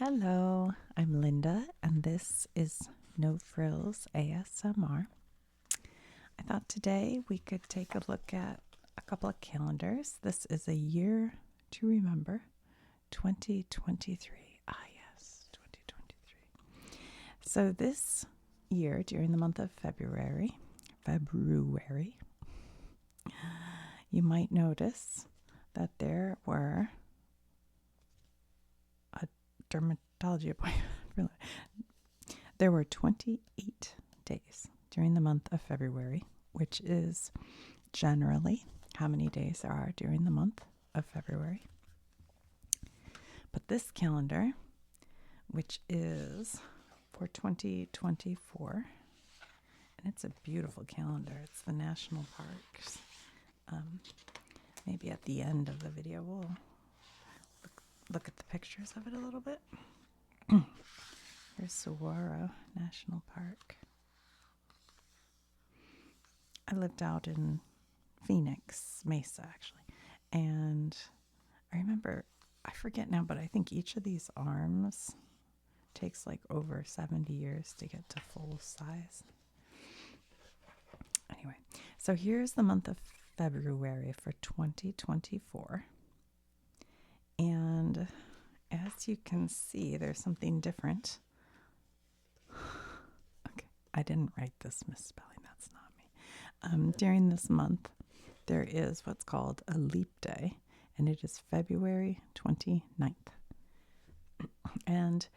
Hello, I'm Linda, and this is No Frills ASMR. I thought today we could take a look at a couple of calendars. This is a year to remember, 2023. Ah, yes, 2023. So this year, during the month of February, you might notice that there were a dermatology appointment. There were 28 days during the month of February, which is generally how many days there are during the month of February. But this calendar, which is for 2024, and it's a beautiful calendar. It's the national parks. Maybe at the end of the video we'll look at the pictures of it a little bit. Here's Saguaro National Park. I lived out in Phoenix Mesa, actually. And I remember, I forget now, but I think each of these arms takes like over 70 years to get to full size. Anyway, so here's the month of February for 2024. And as you can see, there's something different. Okay, I didn't write this misspelling. That's not me. During this month, there is what's called a leap day, and it is February 29th. And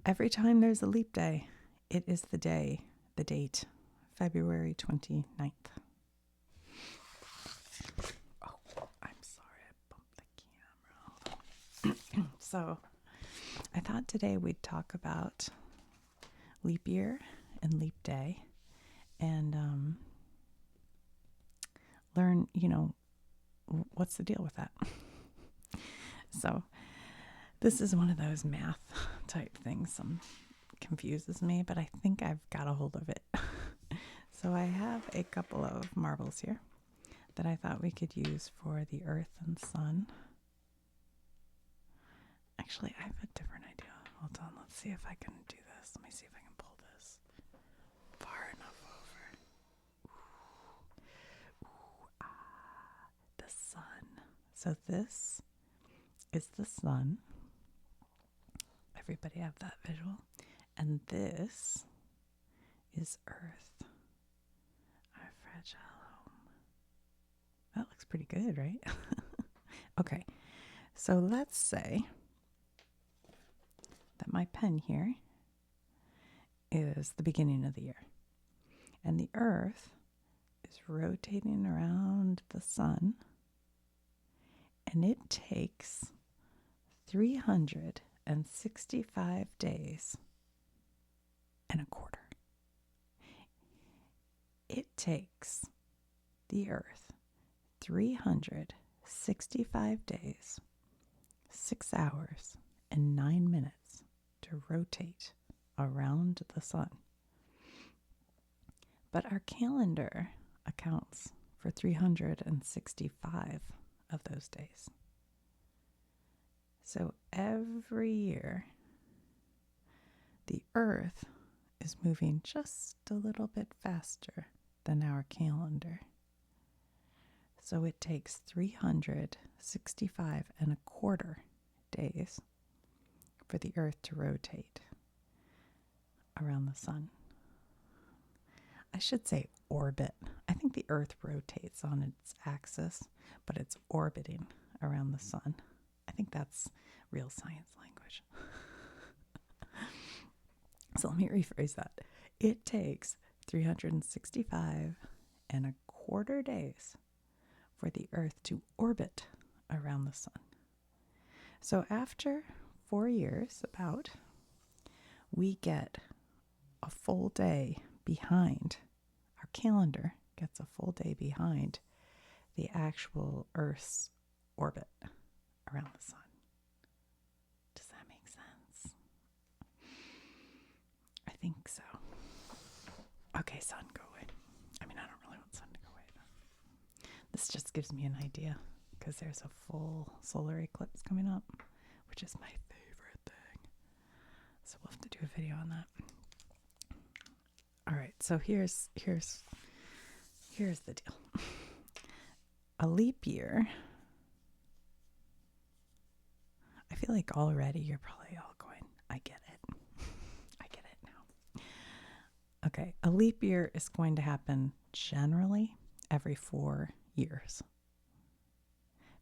every time there's a leap day, it is the date, February 29th. Oh, I'm sorry, I bumped the camera. So I thought today we'd talk about leap year and leap day and learn, what's the deal with that. So this is one of those math type things. Confuses me, but I think I've got a hold of it. So I have a couple of marbles here that I thought we could use for the Earth and Sun. Actually, I have a different idea. Hold on, let's see if I can do this. Let me see if I can pull this far enough over. The sun. So this is the sun. Everybody have that visual. And this is Earth, our fragile home. That looks pretty good, right? Okay, so let's say that my pen here is the beginning of the year. And the Earth is rotating around the sun. And it takes 365 days and a quarter. It takes the Earth 365 days, 6 hours, and 9 minutes to rotate around the sun. But our calendar accounts for 365 of those days. So every year, the Earth is moving just a little bit faster than our calendar. So it takes 365 and a quarter days for the Earth to rotate around the sun. I should say orbit. I think the Earth rotates on its axis, but it's orbiting around the sun. I think that's real science language. So let me rephrase that. It takes 365 and a quarter days for the Earth to orbit around the sun. So after 4 years, about, we get a full day behind. Our calendar gets a full day behind the actual Earth's orbit around the sun. Does that make sense? I think so. Okay, sun, go away. I mean, I don't really want sun to go away. This just gives me an idea because there's a full solar eclipse coming up, which is my favorite thing. a video on that. All right, so here's the deal. A leap year. I feel like already you're probably all going, I get it. I get it now. Okay, a leap year is going to happen generally every 4 years.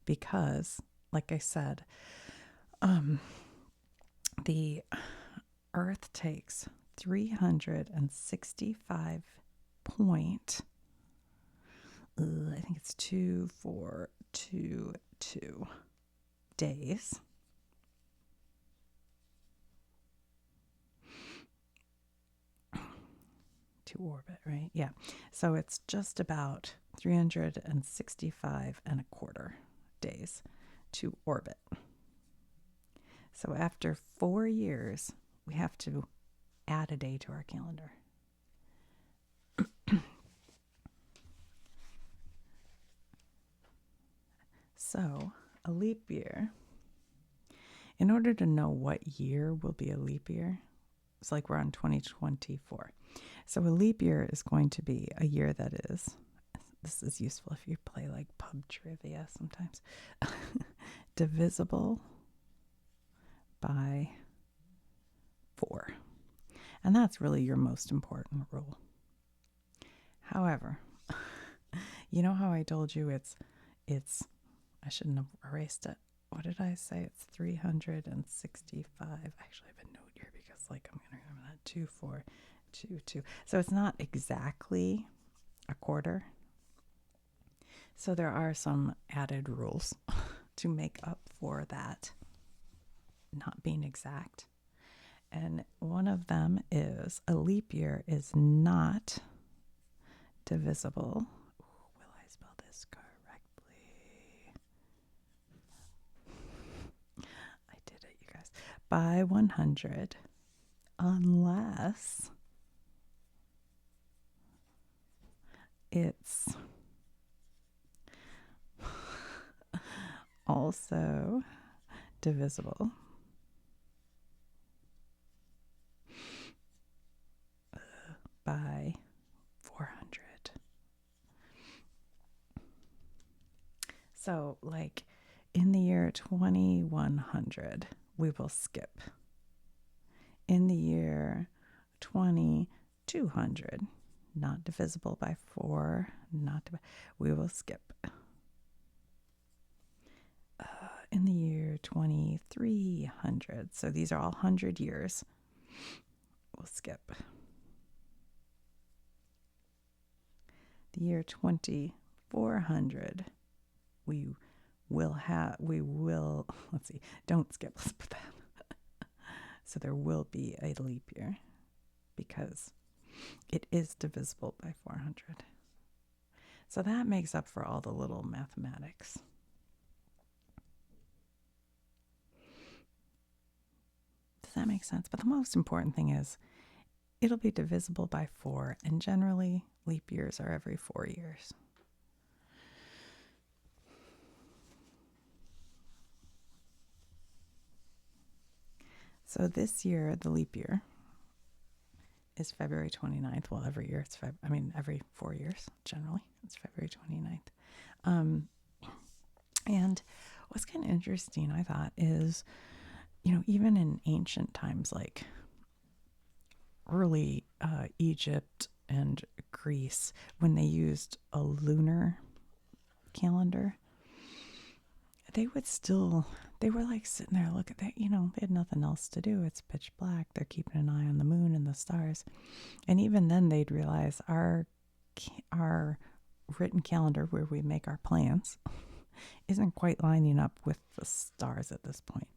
Because, like I said, the Earth takes 365 point, I think it's 2422 days to orbit, right? Yeah. So it's just about 365 and a quarter days to orbit. So after 4 years, we have to add a day to our calendar. So a leap year, in order to know what year will be a leap year, it's like we're on 2024. So a leap year is going to be a year that is, this is useful if you play like pub trivia sometimes, divisible by 4. And that's really your most important rule. However, you know how I told you it's I shouldn't have erased it. What did I say? It's 365. Actually, I have a note here because like I'm going to remember that. 2422. So it's not exactly a quarter. So there are some added rules to make up for that not being exact. And one of them is a leap year is not divisible. Will I spell this correctly? I did it, you guys. By 100 unless it's also divisible by 400. So, like in the year 2100, we will skip. In the year 2200, not divisible by 4, we will skip. In the year 2300, so these are all 100 years, we'll skip. The year 2400, we will, let's see, don't skip, let's put that. So there will be a leap year because it is divisible by 400. So that makes up for all the little mathematics. Does that make sense? But the most important thing is it'll be divisible by 4, and generally leap years are every 4 years. So this year, the leap year is February 29th. Well, every year it's every 4 years, generally, it's February 29th. And what's kind of interesting, I thought, is, even in ancient times, like early Egypt and Greece, when they used a lunar calendar, they were like sitting there looking at, they had nothing else to do. It's pitch black. They're keeping an eye on the moon and the stars. And even then they'd realize our written calendar where we make our plans isn't quite lining up with the stars at this point.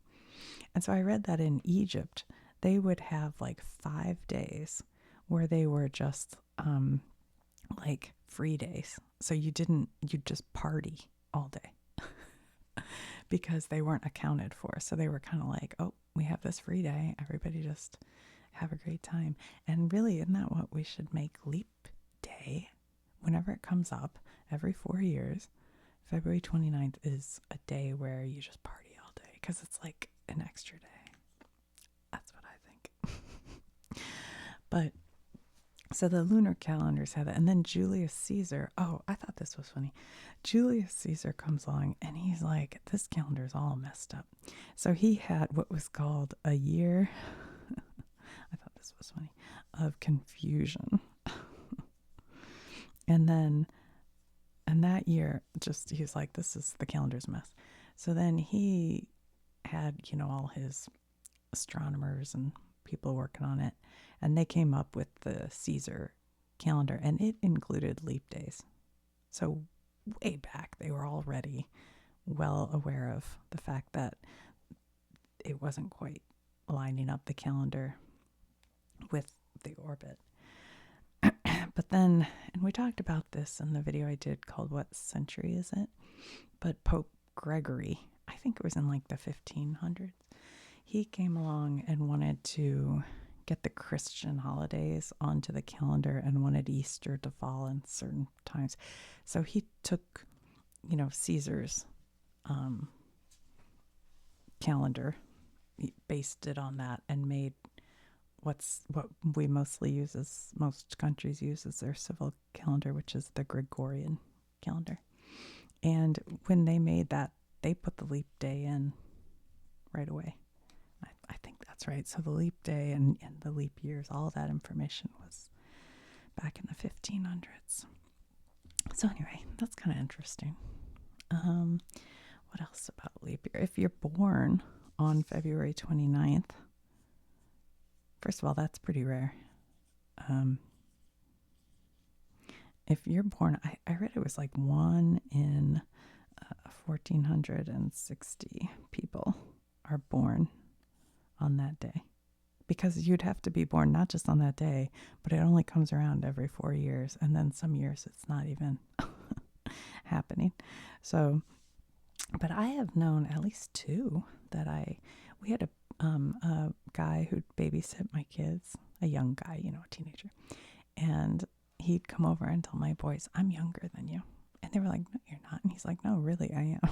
And so I read that in Egypt, they would have like 5 days where they were just like free days. So you'd just party all day because they weren't accounted for. So they were kind of like, oh, we have this free day. Everybody just have a great time. And really, isn't that what we should make leap day? Whenever it comes up, every 4 years, February 29th is a day where you just party all day because it's like an extra day. That's what I think. But so the lunar calendars had that. And then Julius Caesar, oh, I thought this was funny. Julius Caesar comes along and he's like, this calendar's all messed up. So he had what was called a year, I thought this was funny, of confusion. And that year, just he's like, the calendar's a mess. So then he had, all his astronomers and people working on it, and they came up with the Caesar calendar, and it included leap days. So way back, they were already well aware of the fact that it wasn't quite lining up the calendar with the orbit. But then, and we talked about this in the video I did called What Century Is It? But Pope Gregory, I think it was in like the 1500s, he came along and wanted to get the Christian holidays onto the calendar and wanted Easter to fall in certain times. So he took, Caesar's calendar, he based it on that and made what we mostly use, as most countries use, as their civil calendar, which is the Gregorian calendar. And when they made that, they put the leap day in right away. I think that's right. So the leap day and the leap years, all of that information was back in the 1500s. So anyway, that's kind of interesting. What else about leap year? If you're born on February 29th, first of all, that's pretty rare. If you're born, I read it was like 1 in 1,460 people are born on that day. Because you'd have to be born not just on that day, but it only comes around every 4 years. And then some years it's not even happening. So, but I have known at least 2 that we had a guy who'd babysit my kids, a young guy, a teenager. And he'd come over and tell my boys, I'm younger than you. And they were like, no, you're not. And he's like, no, really, I am.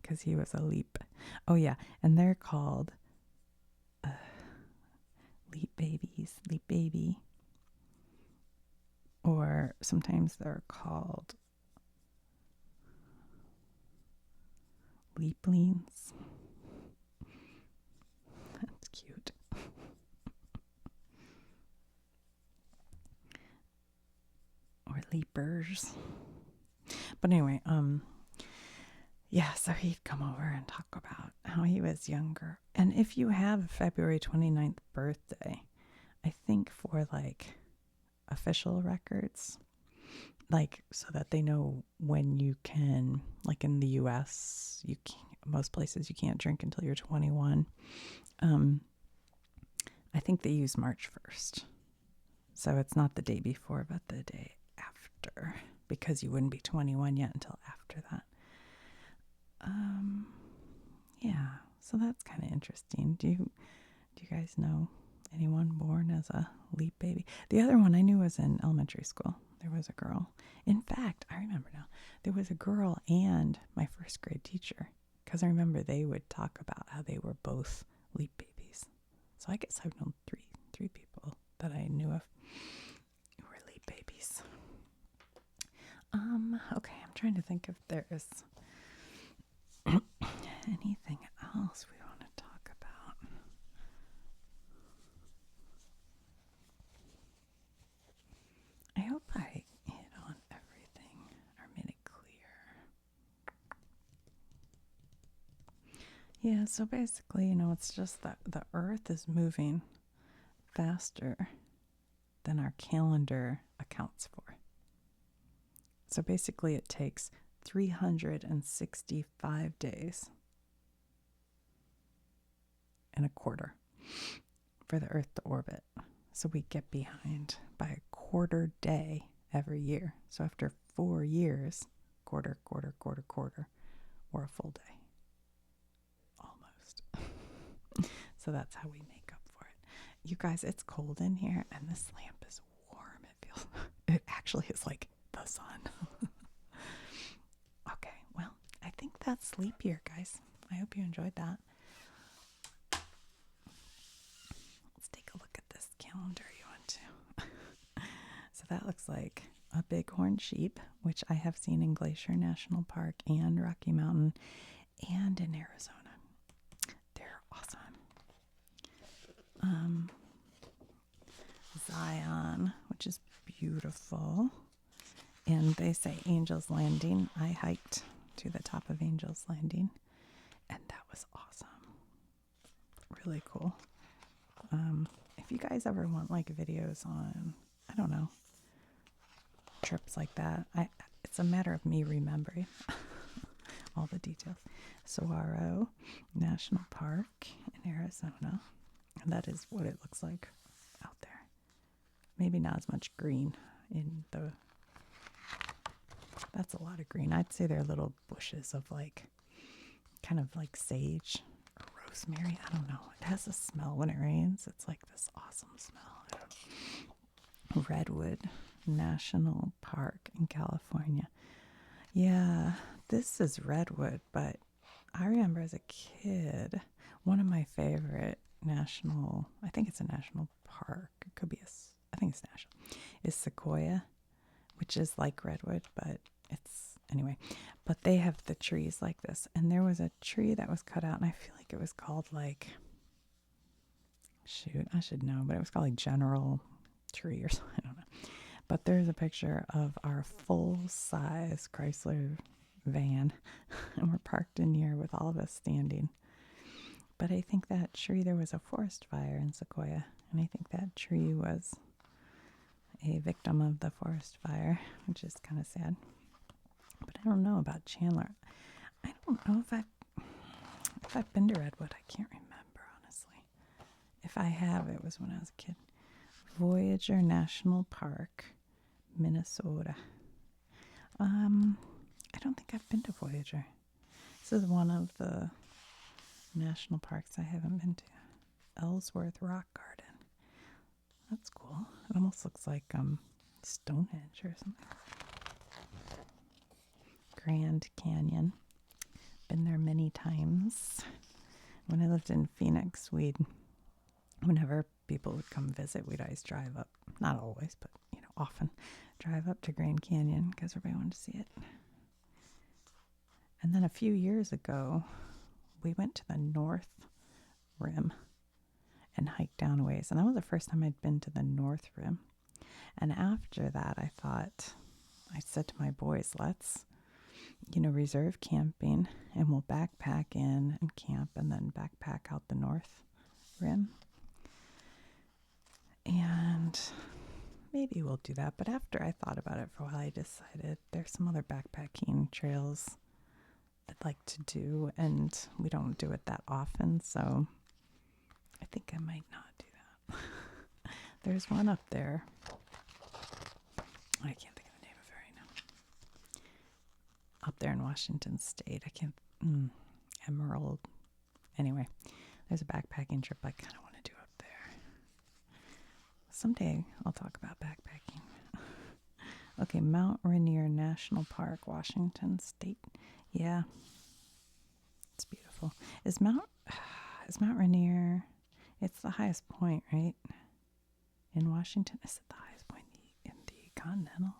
Because he was a leap. Oh, yeah. And they're called leap babies, leap baby. Or sometimes they're called leaplings. That's cute. Or leapers. But anyway, yeah, so he'd come over and talk about how he was younger. And if you have a February 29th birthday, I think for like official records, like so that they know when you can, like in the US, you can't, most places you can't drink until you're 21. I think they use March 1st. So it's not the day before, but the day after, because you wouldn't be 21 yet until after that. Yeah, so that's kind of interesting. Do you guys know anyone born as a leap baby? The other one I knew was in elementary school. There was a girl. In fact, I remember now. There was a girl and my first grade teacher, because I remember they would talk about how they were both leap babies. So I guess I've known three people that I knew of who were leap babies. Okay, I'm trying to think if there is anything else we want to talk about. I hope I hit on everything or made it clear. Yeah, so basically, it's just that the Earth is moving faster than our calendar accounts for. So basically, it takes 365 days and a quarter for the Earth to orbit. So we get behind by a quarter day every year. So after 4 years, quarter, or a full day. Almost. So that's how we make up for it. You guys, it's cold in here and this lamp is warm. It actually is like the sun. Okay, well, I think that's sleep year, guys. I hope you enjoyed that. Let's take a look at this calendar you So that looks like a bighorn sheep, which I have seen in Glacier National Park and Rocky Mountain and in Arizona. They're awesome. Zion, which is beautiful. And they say Angel's Landing. I hiked to the top of Angel's Landing, and that was awesome. Really cool. If you guys ever want like videos on, I don't know, trips like that, it's a matter of me remembering all the details. Saguaro National Park in Arizona, and that is what it looks like out there. Maybe not as much green in the. That's a lot of green. I'd say they're little bushes of like, kind of like sage or rosemary. I don't know. It has a smell when it rains. It's like this awesome smell. I don't know. Redwood National Park in California. Yeah, this is Redwood, but I remember as a kid, one of my favorite national, I think it's a national park. It could be I think it's national, is Sequoia, which is like Redwood, but anyway, but they have the trees like this. And there was a tree that was cut out, and I feel like it was called like, shoot, I should know, but it was called like General Tree or something, I don't know. But there's a picture of our full-size Chrysler van, and we're parked in here with all of us standing. But I think that tree, there was a forest fire in Sequoia, and I think that tree was a victim of the forest fire, which is kind of sad. But I don't know about Chandler. I don't know if I've been to Redwood. I can't remember, honestly. If I have, it was when I was a kid. Voyager National Park, Minnesota. I don't think I've been to Voyager. This is one of the national parks I haven't been to. Ellsworth Rock Garden. That's cool. It almost looks like Stonehenge or something. Grand Canyon. Been there many times. When I lived in Phoenix, whenever people would come visit, we'd always drive up. Not always, but often drive up to Grand Canyon because everybody wanted to see it. And then a few years ago, we went to the North Rim and hiked down a ways. And that was the first time I'd been to the North Rim. And after that, I said to my boys, let's, reserve camping, and we'll backpack in and camp and then backpack out the North Rim. And maybe we'll do that. But after I thought about it for a while, I decided there's some other backpacking trails I'd like to do, and we don't do it that often, so I think I might not do that. There's one up there. I can't think of the name of it right now. Up there in Washington State. Emerald. Anyway, there's a backpacking trip I kind of want to do up there. Someday I'll talk about backpacking. Okay, Mount Rainier National Park, Washington State. Yeah, it's beautiful. Is Mount Rainier? It's the highest point, right? In Washington, is it the highest point in the Continental?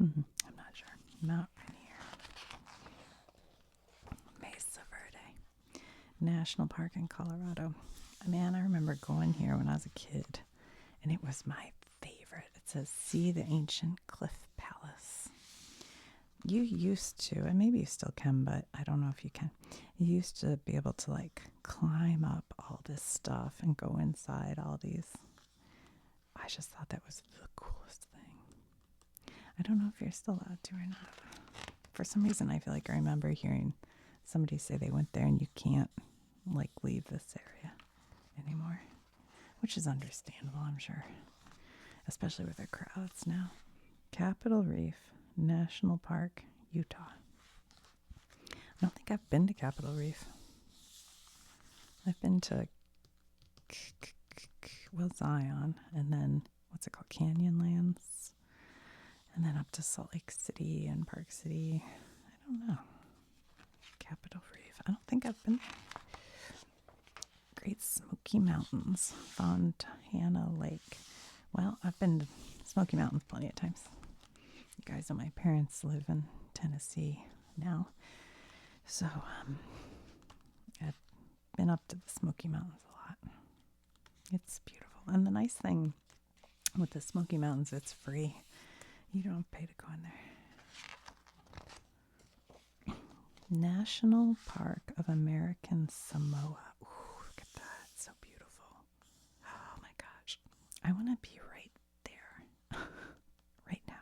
I'm not sure. Mount Rainier, Mesa Verde National Park in Colorado. Man, I remember going here when I was a kid, and it was my favorite. It says, "See the ancient cliff palace." You used to, and maybe you still can, but I don't know if you can. You used to be able to like climb up all this stuff and go inside all these. I just thought that was the coolest thing. I don't know if you're still allowed to or not. For some reason, I feel like I remember hearing somebody say they went there and you can't like leave this area anymore, which is understandable, I'm sure, especially with the crowds now. Capitol Reef National Park, Utah. I don't think I've been to Capitol Reef. I've been to Zion, and then what's it called, Canyonlands, and then up to Salt Lake City and Park City. I don't know. Capitol Reef. I don't think I've been there. Great Smoky Mountains, Fontana Lake, Well, I've been to Smoky Mountains plenty of times. You guys know my parents live in Tennessee now. So I've been up to the Smoky Mountains a lot. It's beautiful. And the nice thing with the Smoky Mountains, it's free. You don't pay to go in there. National Park of American Samoa. Ooh, look at that. It's so beautiful. Oh my gosh. I want to be right there. Right now.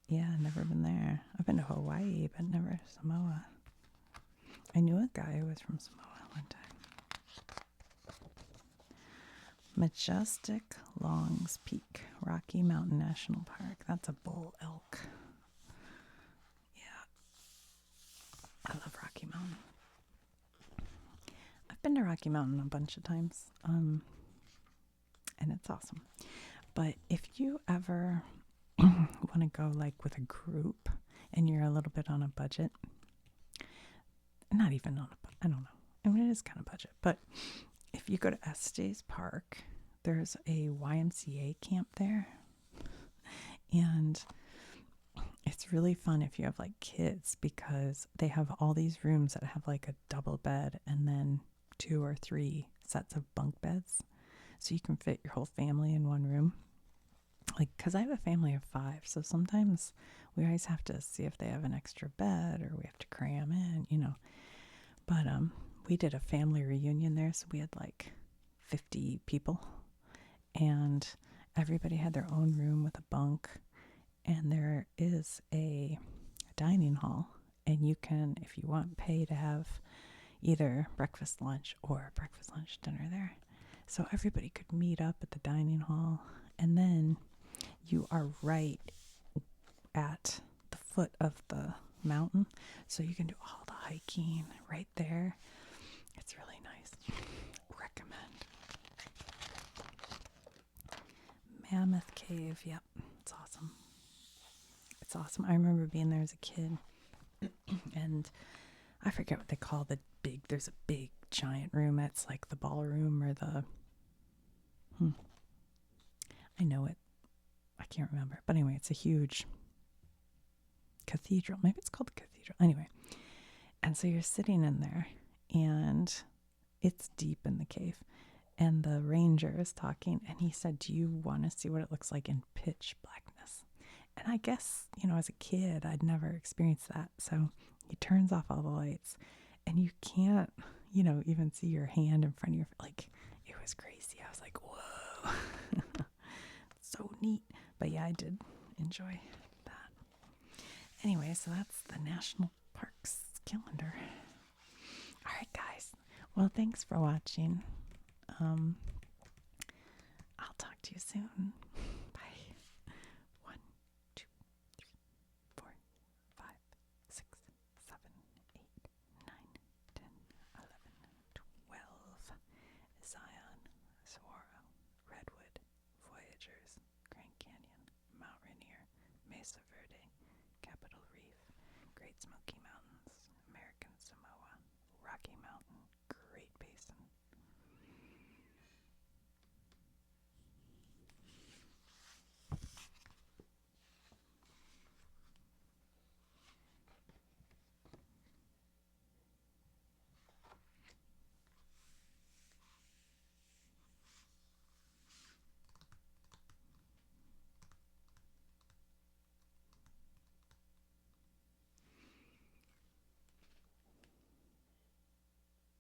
Yeah, never been there. I've been to Hawaii, but never Samoa. I knew a guy who was from Samoa one time. Majestic Longs Peak, Rocky Mountain National Park. That's a bull elk. Yeah. I love Rocky Mountain. I've been to Rocky Mountain a bunch of times. And it's awesome. But if you ever want to go like with a group and you're a little bit on a budget, not even on a budget, I don't know. I mean, it is kind of budget, but if you go to Estes Park, there's a YMCA camp there. And it's really fun if you have like kids because they have all these rooms that have like a double bed and then 2 or 3 sets of bunk beds. So you can fit your whole family in one room. Like, because I have a family of 5, so sometimes we always have to see if they have an extra bed or we have to cram in, you know. But we did a family reunion there, so we had like 50 people, and everybody had their own room with a bunk, and there is a dining hall, and you can, if you want, pay to have either breakfast, lunch, or breakfast, lunch, dinner there. So everybody could meet up at the dining hall, and then you are right at the foot of the mountain, so you can do all the hiking right there. It's really nice. Recommend. Mammoth Cave. Yep, it's awesome. It's awesome. I remember being there as a kid, and I forget what they call there's a big giant room. It's like the ballroom or the I know it. I can't remember. But anyway, it's a huge cathedral. Maybe it's called the cathedral. Anyway. And so you're sitting in there, and it's deep in the cave. And the ranger is talking, and he said, do you want to see what it looks like in pitch blackness? And I guess, as a kid, I'd never experienced that. So he turns off all the lights, and you can't, even see your hand in front of your, like, it was crazy. I was like, whoa. So neat. But yeah, I did enjoy that. Anyway, so that's the National Parks calendar. All right, guys. Well, thanks for watching. I'll talk to you soon. Bye. 1, 2, 3, 4, 5, 6, 7, 8, 9, 10, 11, 12. Zion, Saguaro, Redwood, Voyagers, Grand Canyon, Mount Rainier, Mesa Verde, Capitol Reef, Great Smoky Mountains.